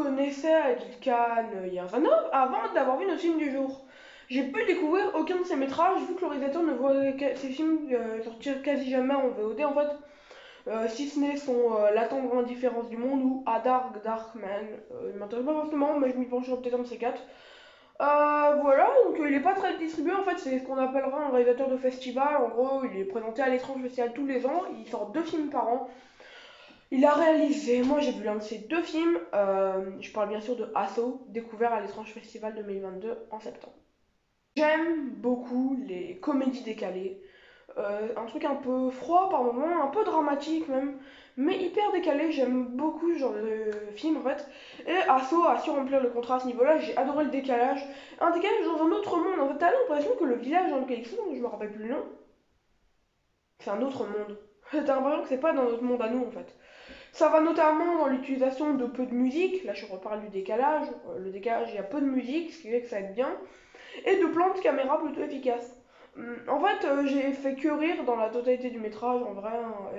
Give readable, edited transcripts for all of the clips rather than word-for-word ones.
connaissais Adil Khan Yazanov avant d'avoir vu notre film du jour. J'ai pu découvrir aucun de ses métrages vu que le réalisateur ne voit ses films sortir quasi jamais en VOD en fait. Si ce n'est son La tendre indifférence du monde ou A Dark Man. Il m'intéresse pas forcément, mais je m'y pencherai peut-être un de ces quatre. Voilà, donc il est pas très distribué en fait, c'est ce qu'on appellera un réalisateur de festival. En gros, il est présenté à l'étrange festival tous les ans, il sort 2 films par an. Il a réalisé, moi j'ai vu l'un de ses 2 films, je parle bien sûr de Asso, découvert à l'étrange festival 2022 en septembre. J'aime beaucoup les comédies décalées, un truc un peu froid par moments, un peu dramatique même, mais hyper décalé. J'aime beaucoup ce genre de film en fait. Et Asso a su remplir le contrat à ce niveau-là. J'ai adoré le décalage. Un décalage dans un autre monde. En fait, t'as l'impression que le village dans lequel ils sont, je me rappelle plus le nom, c'est un autre monde. T'as l'impression que c'est pas dans notre monde à nous en fait. Ça va notamment dans l'utilisation de peu de musique. Là, je reparle du décalage. Le décalage, il y a peu de musique, ce qui fait que ça aide bien. Et de plans de caméra plutôt efficaces. En fait, j'ai fait que rire dans la totalité du métrage. En vrai,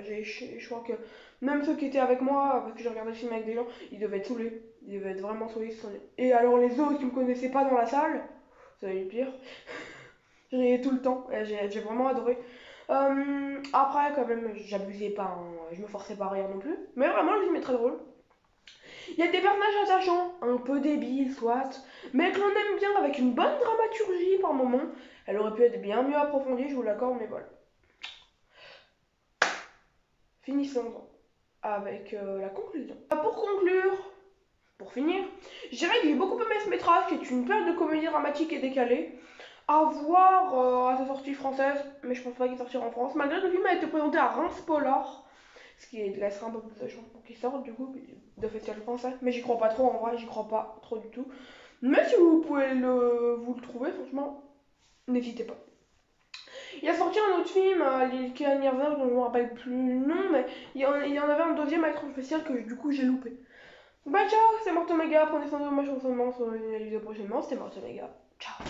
je crois que même ceux qui étaient avec moi, parce que j'ai regardé le film avec des gens, ils devaient être saoulés. Ils devaient être vraiment saoulés. Et alors, les autres qui me connaissaient pas dans la salle, ça a eu pire. J'ai tout le temps. J'ai vraiment adoré. Après, quand même, j'abusais pas. Hein. Je me forçais pas à rire non plus. Mais vraiment, le film est très drôle. Il y a des personnages attachants, un peu débiles, soit, mais que l'on aime bien avec une bonne dramaturgie par moment. Elle aurait pu être bien mieux approfondie, je vous l'accorde, mais voilà. Finissons avec la conclusion. Pour conclure, pour finir, je dirais que j'ai beaucoup aimé ce métrage, qui est une perle de comédie dramatique et décalée, à voir à sa sortie française, mais je pense pas qu'il sortira en France, malgré que le film a été présenté à Reims Polar, ce qui laissera un peu plus de chance pour qu'il sorte du coup, de festival français. Mais j'y crois pas trop en vrai, j'y crois pas trop du tout. Mais si vous pouvez vous le trouver, franchement, n'hésitez pas. Il a sorti un autre film, Lil Kian Yerzan, dont je me rappelle plus le nom, mais il y en avait un deuxième à l'étrange spécial que du coup j'ai loupé. Bah ciao, c'est Mortomega, prenez soin de moi, je vous remercie, on se revoit prochainement, c'était Mortomega. Ciao.